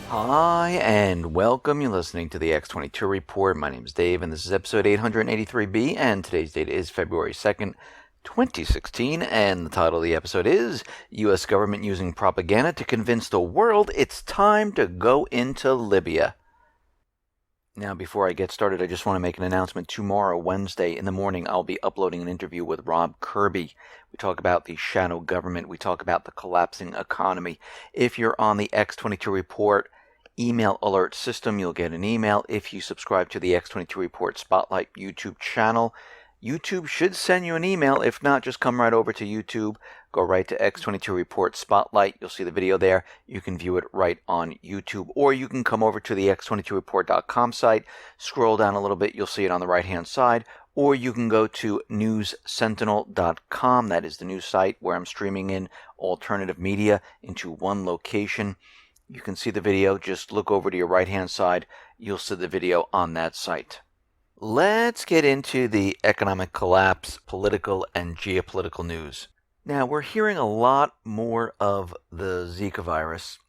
Hi, and welcome. You're listening to the X22 Report. My name is Dave, and this is episode 883B, and today's date is February 2nd, 2016, and the title of the episode is U.S. Government Using Propaganda to Convince the World It's Time to Go into Libya. Now, before I get started, I just want to make an announcement. Tomorrow, Wednesday, in the morning, I'll be uploading an interview with Rob Kirby. We talk about the shadow government. We talk about the collapsing economy. If you're on the X22 Report email alert system, you'll get an email. If you subscribe to the X22 Report Spotlight YouTube channel, YouTube should send you an email. If not, just come right over to YouTube. Go right to X22 Report Spotlight. You'll see the video there. You can view it right on YouTube. Or you can come over to the X22Report.com site. Scroll down a little bit. You'll see it on the right-hand side. Or you can go to newssentinel.com. That is the news site where I'm streaming in alternative media into one location. You can see the video. Just look over to your right-hand side. You'll see the video on that site. Let's get into the economic collapse, political and geopolitical news. Now, we're hearing a lot more of the Zika virus,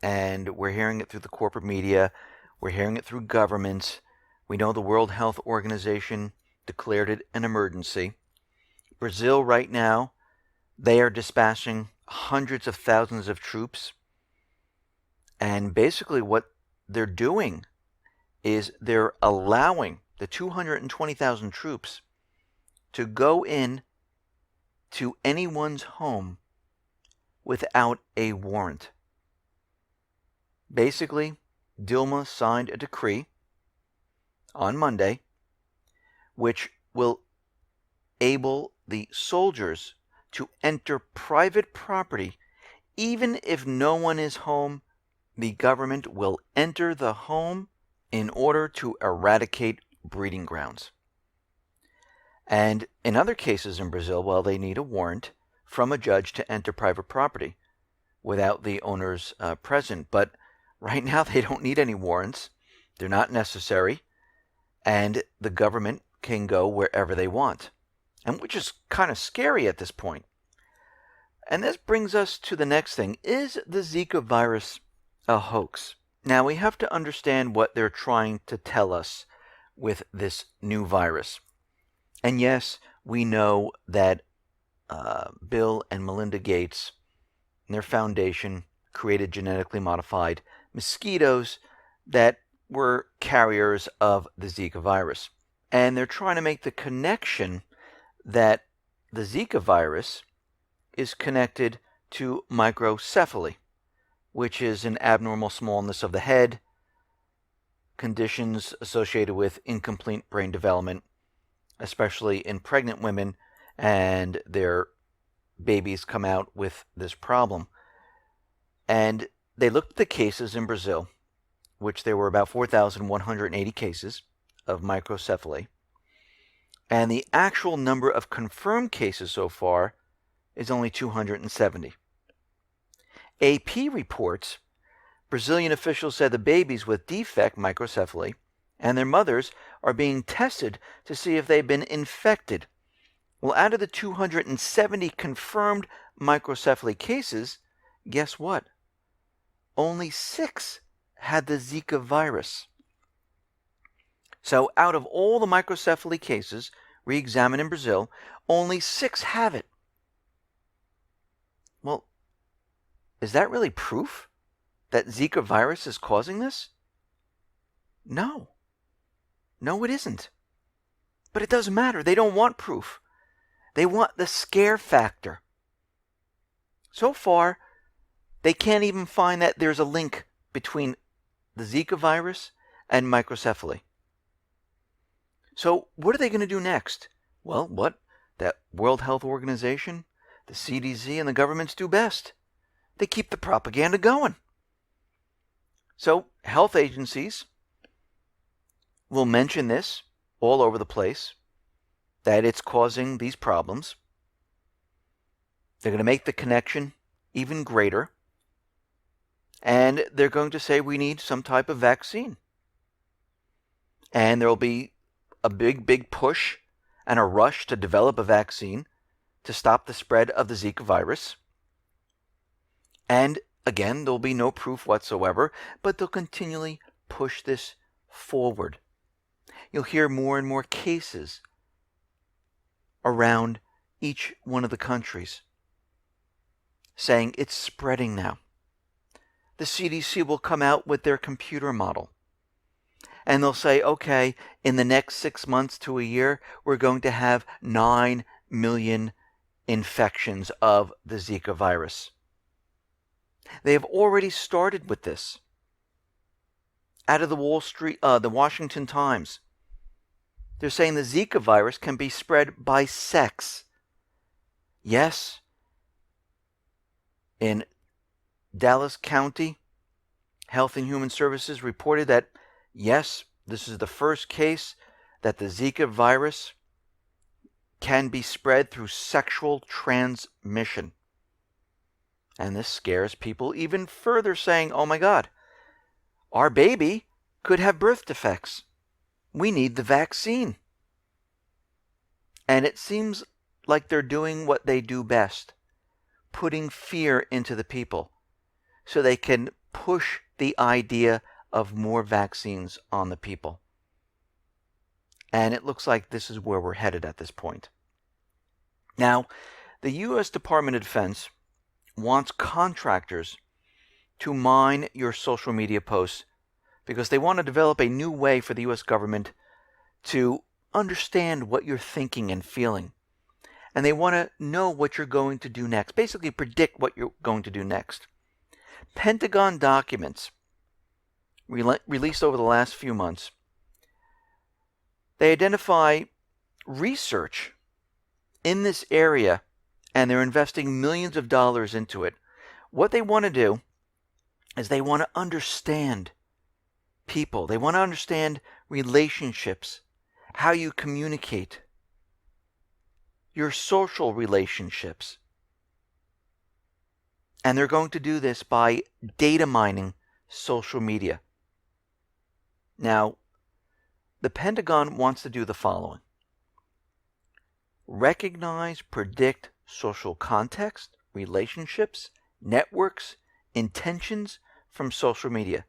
and we're hearing it through the corporate media. We're hearing it through governments. We know the World Health Organization declared it an emergency. Brazil right now, they are dispatching hundreds of thousands of troops. And basically what they're doing is they're allowing the 220,000 troops to go in to anyone's home without a warrant. Basically, Dilma signed a decree on Monday which will enable the soldiers to enter private property. Even if no one is home, the government will enter the home in order to eradicate breeding grounds. And in other cases in Brazil, well, they need a warrant from a judge to enter private property without the owners present. But right now they don't need any warrants. They're not necessary. And the government can go wherever they want. And which is kind of scary at this point. And this brings us to the next thing. Is the Zika virus a hoax? Now, we have to understand what they're trying to tell us with this new virus. And yes, we know that Bill and Melinda Gates and their foundation created genetically modified mosquitoes that were carriers of the Zika virus. And they're trying to make the connection that the Zika virus is connected to microcephaly, which is an abnormal smallness of the head, conditions associated with incomplete brain development, especially in pregnant women, and their babies come out with this problem. And they looked at the cases in Brazil, which there were about 4,180 cases of microcephaly, and the actual number of confirmed cases so far is only 270. AP reports Brazilian officials said the babies with defect microcephaly and their mothers are being tested to see if they've been infected. Well, out of the 270 confirmed microcephaly cases, guess what? Only 6 had the Zika virus. So out of all the microcephaly cases re-examined in Brazil, only 6 have it. Well, is that really proof that Zika virus is causing this? No. No, it isn't. But it doesn't matter. They don't want proof. They want the scare factor. So far, they can't even find that there's a link between the Zika virus and microcephaly. So what are they going to do next? Well, what that World Health Organization, the CDC, and the governments do best. They keep the propaganda going. So health agencies will mention this all over the place, that it's causing these problems. They're going to make the connection even greater. And they're going to say we need some type of vaccine. And there will be a big push and a rush to develop a vaccine to stop the spread of the Zika virus. And Again, there'll be no proof whatsoever, but they'll continually push this forward. You'll hear more and more cases around each one of the countries saying it's spreading now. The CDC will come out with their computer model, and they'll say, okay, in the next 6 months to a year, we're going to have 9 million infections of the Zika virus. They have already started with this. Out of the the Washington Times, they're saying the Zika virus can be spread by sex. Yes, in Dallas County, Health and Human Services reported that, yes, this is the first case that the Zika virus can be spread through sexual transmission. And this scares people even further, saying, oh my God, our baby could have birth defects. We need the vaccine. And it seems like they're doing what they do best, putting fear into the people so they can push the idea of more vaccines on the people. And it looks like this is where we're headed at this point. Now, the U.S. Department of Defense wants contractors to mine your social media posts because they want to develop a new way for the U.S. government to understand what you're thinking and feeling. And they want to know what you're going to do next, basically predict what you're going to do next. Pentagon documents released over the last few months, they identify research in this area, and they're investing millions of dollars into it. What they want to do is they want to understand people. They want to understand relationships, how you communicate, your social relationships. And they're going to do this by data mining social media. Now, the Pentagon wants to do the following: recognize, predict social context, relationships, networks, intentions from social media,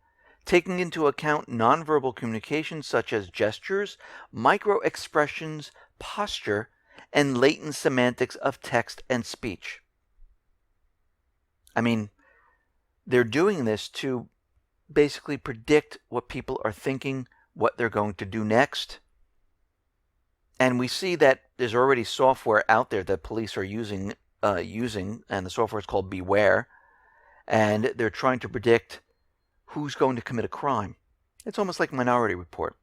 taking into account nonverbal communications such as gestures, micro-expressions, posture, and latent semantics of text and speech. I mean, they're doing this to basically predict what people are thinking, what they're going to do next. And we see that there's already software out there that police are using, and the software is called Beware, and they're trying to predict who's going to commit a crime. It's almost like Minority Report.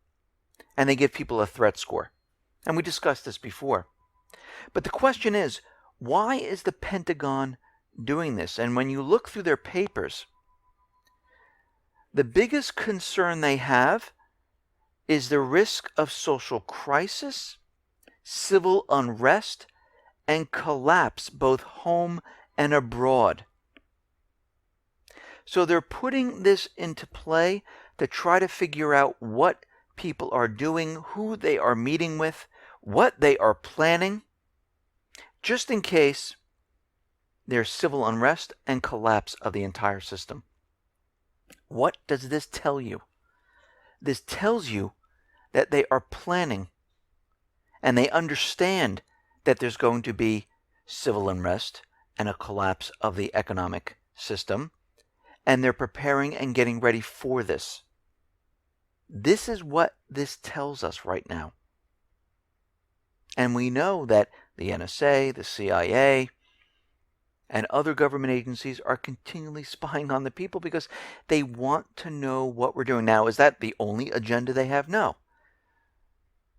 And they give people a threat score. And we discussed this before. But the question is, why is the Pentagon doing this? And when you look through their papers, the biggest concern they have is the risk of social crisis, civil unrest, and collapse both home and abroad. So they're putting this into play to try to figure out what people are doing, who they are meeting with, what they are planning, just in case there's civil unrest and collapse of the entire system. What does this tell you? This tells you that they are planning, and they understand that there's going to be civil unrest and a collapse of the economic system, and they're preparing and getting ready for this. This is what this tells us right now. And we know that the NSA, the CIA, and other government agencies are continually spying on the people because they want to know what we're doing. Now, is that the only agenda they have? No.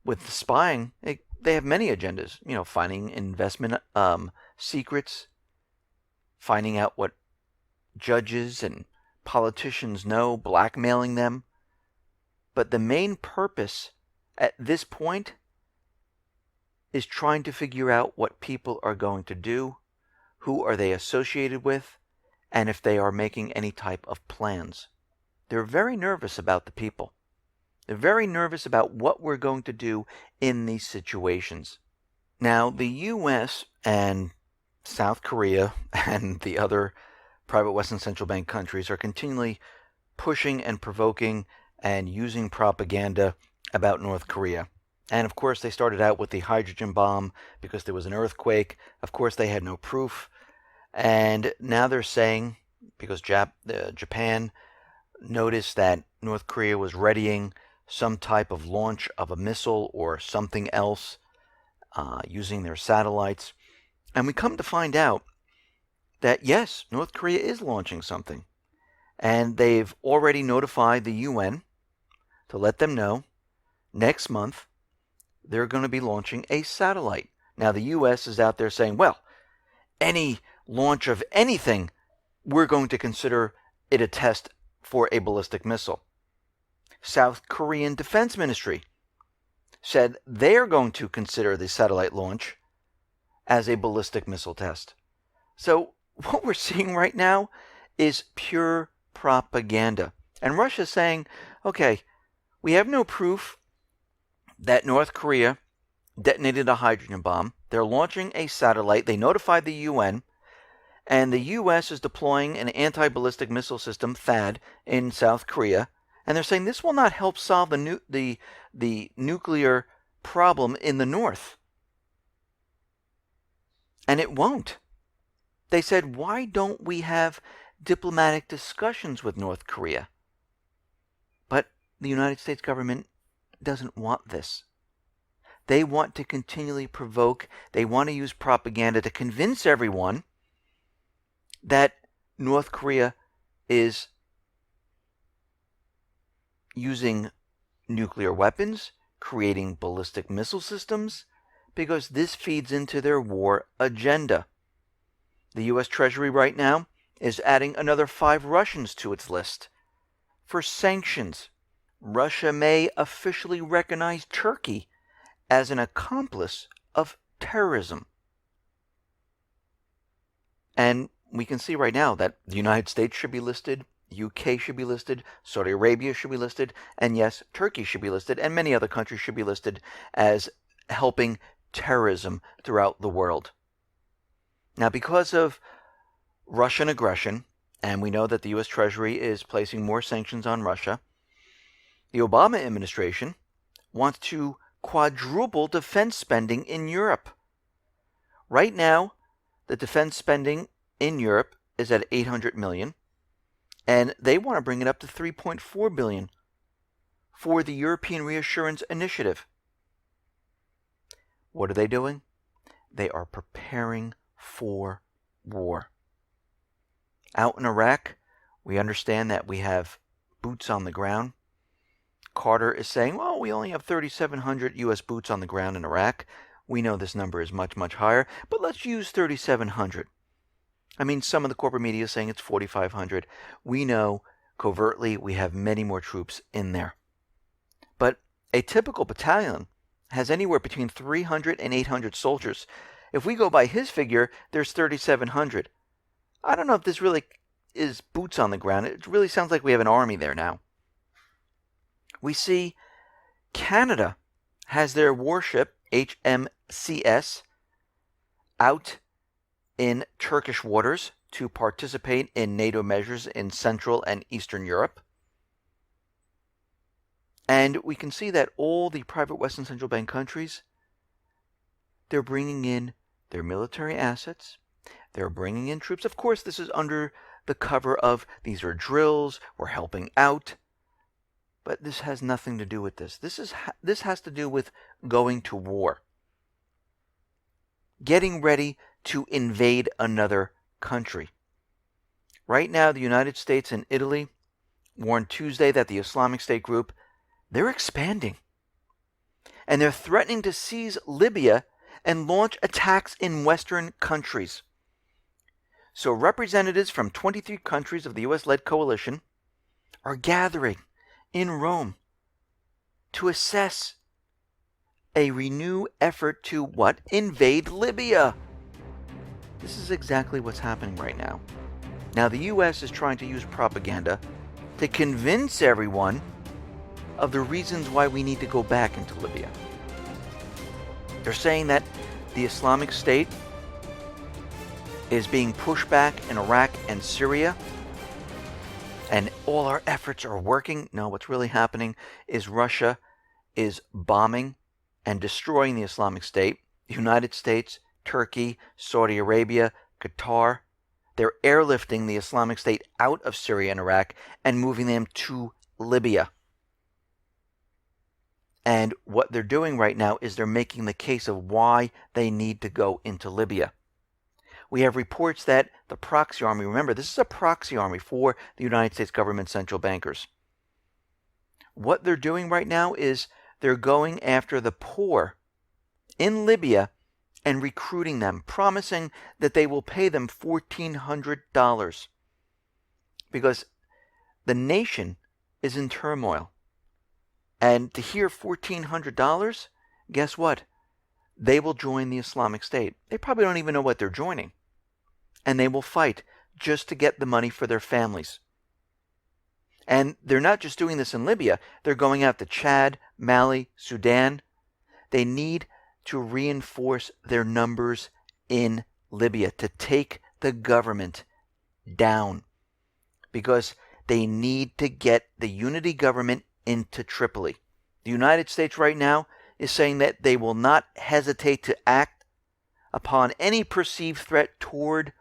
With the spying, they have many agendas. You know, finding investment secrets, finding out what judges and politicians know, blackmailing them. But the main purpose at this point is trying to figure out what people are going to do, who are they associated with, and if they are making any type of plans. They're very nervous about the people. They're very nervous about what we're going to do in these situations. Now, the U.S. and South Korea and the other private West and Central Bank countries are continually pushing and provoking and using propaganda about North Korea. And of course, they started out with the hydrogen bomb because there was an earthquake. Of course, they had no proof. And now they're saying, because Japan noticed that North Korea was readying some type of launch of a missile or something else using their satellites. And we come to find out that, yes, North Korea is launching something. And they've already notified the UN to let them know next month they're going to be launching a satellite. Now, the U.S. is out there saying, well, any launch of anything, we're going to consider it a test for a ballistic missile. South Korean Defense Ministry said they're going to consider the satellite launch as a ballistic missile test. So what we're seeing right now is pure propaganda. And Russia's saying, okay, we have no proof that North Korea detonated a hydrogen bomb. They're launching a satellite. They notified the UN. And the U.S. is deploying an anti-ballistic missile system, THAAD, in South Korea. And they're saying this will not help solve the nuclear problem in the North. And it won't. They said, why don't we have diplomatic discussions with North Korea? But the United States government doesn't want this. They want to continually provoke. They want to use propaganda to convince everyone that North Korea is using nuclear weapons, creating ballistic missile systems, because this feeds into their war agenda. The U.S. Treasury right now is adding another 5 Russians to its list for sanctions. Russia may officially recognize Turkey as an accomplice of terrorism. And we can see right now that the United States should be listed, UK should be listed, Saudi Arabia should be listed, and yes, Turkey should be listed, and many other countries should be listed as helping terrorism throughout the world. Now, because of Russian aggression, and we know that the U.S. Treasury is placing more sanctions on Russia, the Obama administration wants to quadruple defense spending in Europe. Right now, the defense spending in Europe is at $800 million, and they want to bring it up to $3.4 billion for the European Reassurance Initiative. What are they doing? They are preparing for war. Out in Iraq, we understand that we have boots on the ground. Carter is saying, well, we only have 3,700 U.S. boots on the ground in Iraq. We know this number is much, much higher, but let's use 3,700. I mean, some of the corporate media is saying it's 4,500. We know covertly we have many more troops in there. But a typical battalion has anywhere between 300 and 800 soldiers. If we go by his figure, there's 3,700. I don't know if this really is boots on the ground. It really sounds like we have an army there now. We see Canada has their warship, HMCS, out in Turkish waters to participate in NATO measures in Central and Eastern Europe. And we can see that all the private West and Central Bank countries, they're bringing in their military assets. They're bringing in troops. Of course, this is under the cover of these are drills, we're helping out. But this has nothing to do with this. This has to do with going to war. Getting ready to invade another country. Right now, the United States and Italy warned Tuesday that the Islamic State group, they're expanding. And they're threatening to seize Libya and launch attacks in Western countries. So representatives from 23 countries of the U.S.-led coalition are gathering in Rome to assess a renewed effort to what? Invade Libya. This is exactly what's happening right now. Now, the U.S. is trying to use propaganda to convince everyone of the reasons why we need to go back into Libya. They're saying that the Islamic State is being pushed back in Iraq and Syria, and all our efforts are working. No, what's really happening is Russia is bombing and destroying the Islamic State. The United States, Turkey, Saudi Arabia, Qatar, they're airlifting the Islamic State out of Syria and Iraq and moving them to Libya. And what they're doing right now is they're making the case of why they need to go into Libya. We have reports that the proxy army, remember, this is a proxy army for the United States government central bankers. What they're doing right now is they're going after the poor in Libya and recruiting them, promising that they will pay them $1,400 because the nation is in turmoil. And to hear $1,400, guess what? They will join the Islamic State. They probably don't even know what they're joining. And they will fight just to get the money for their families. And they're not just doing this in Libya. They're going out to Chad, Mali, Sudan. They need to reinforce their numbers in Libya to take the government down. Because they need to get the unity government into Tripoli. The United States right now is saying that they will not hesitate to act upon any perceived threat toward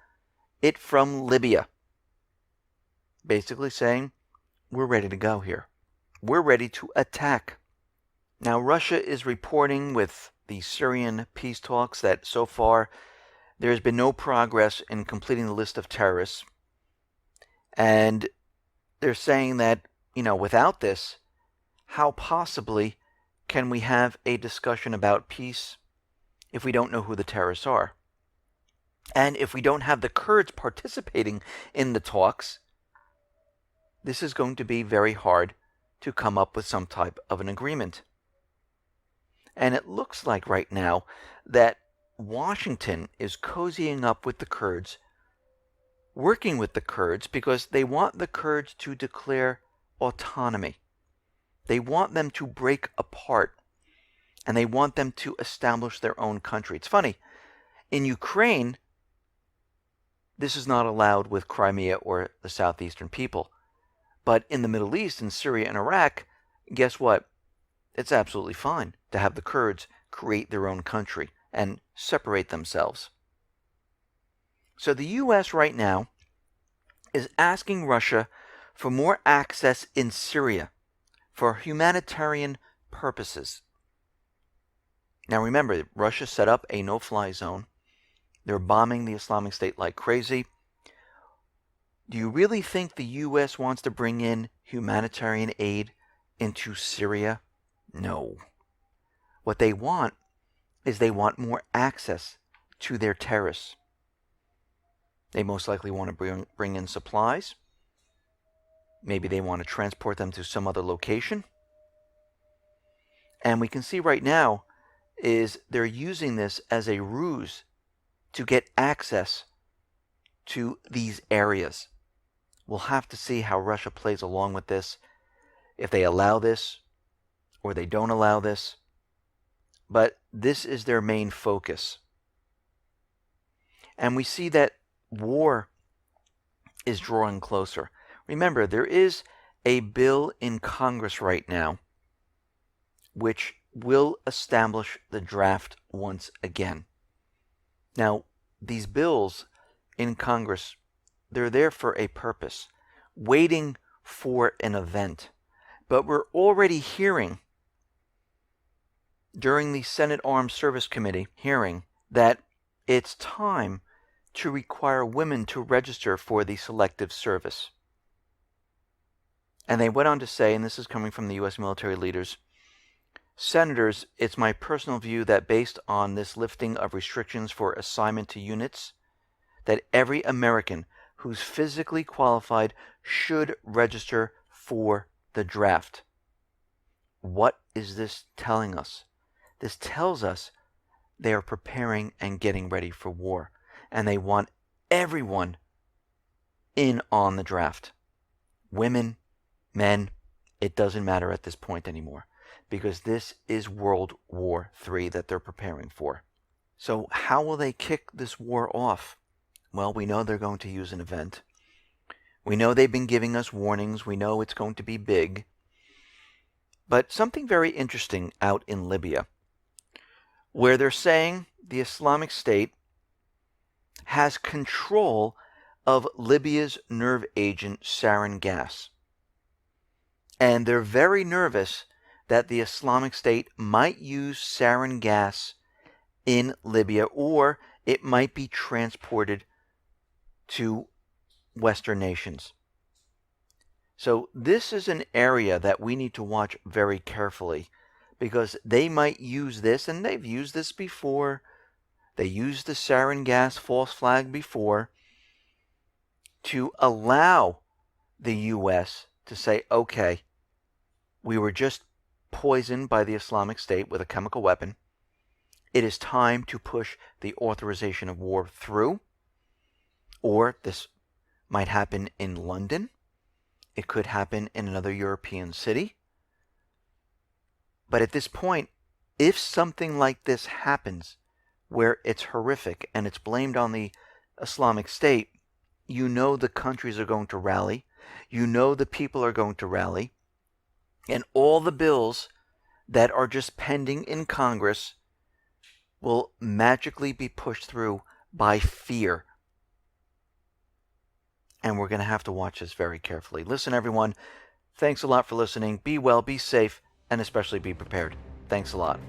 it from Libya. Basically saying, we're ready to go here. We're ready to attack. Now, Russia is reporting with the Syrian peace talks that so far there has been no progress in completing the list of terrorists. And they're saying that, without this, how possibly can we have a discussion about peace if we don't know who the terrorists are? And if we don't have the Kurds participating in the talks, this is going to be very hard to come up with some type of an agreement. And it looks like right now that Washington is cozying up with the Kurds, working with the Kurds because they want the Kurds to declare autonomy. They want them to break apart, and they want them to establish their own country. It's funny, in Ukraine, this is not allowed with Crimea or the southeastern people. But in the Middle East, in Syria and Iraq, guess what? It's absolutely fine to have the Kurds create their own country and separate themselves. So the U.S. right now is asking Russia for more access in Syria for humanitarian purposes. Now remember, Russia set up a no-fly zone. They're bombing the Islamic State like crazy. Do you really think the U.S. wants to bring in humanitarian aid into Syria? No. What they want is they want more access to their terrorists. They most likely want to bring in supplies. Maybe they want to transport them to some other location. And we can see right now is they're using this as a ruse to get access to these areas. We'll have to see how Russia plays along with this, if they allow this or they don't allow this. But this is their main focus. And we see that war is drawing closer. Remember, there is a bill in Congress right now which will establish the draft once again. Now, these bills in Congress, they're there for a purpose, waiting for an event. But we're already hearing during the Senate Armed Service Committee hearing that it's time to require women to register for the Selective Service. And they went on to say, and this is coming from the U.S. military leaders, Senators, it's my personal view that based on this lifting of restrictions for assignment to units, that every American who's physically qualified should register for the draft. What is this telling us? This tells us they are preparing and getting ready for war, and they want everyone in on the draft. Women, men, it doesn't matter at this point anymore, because this is World War III that they're preparing for. So how will they kick this war off? Well, we know they're going to use an event. We know they've been giving us warnings. We know it's going to be big. But something very interesting out in Libya, where they're saying the Islamic State has control of Libya's nerve agent sarin gas. And they're very nervous that the Islamic State might use sarin gas in Libya, or it might be transported to Western nations. So this is an area that we need to watch very carefully, because they might use this, and they've used this before. They used the sarin gas false flag before to allow the U.S. to say, okay, we were just poisoned by the Islamic State with a chemical weapon. It is time to push the authorization of war through. Or this might happen in London. It could happen in another European city. But at this point, if something like this happens, where it's horrific and it's blamed on the Islamic State, you know the countries are going to rally. You know the people are going to rally. And all the bills that are just pending in Congress will magically be pushed through by fear. And we're going to have to watch this very carefully. Listen, everyone, thanks a lot for listening. Be well, be safe, and especially be prepared. Thanks a lot.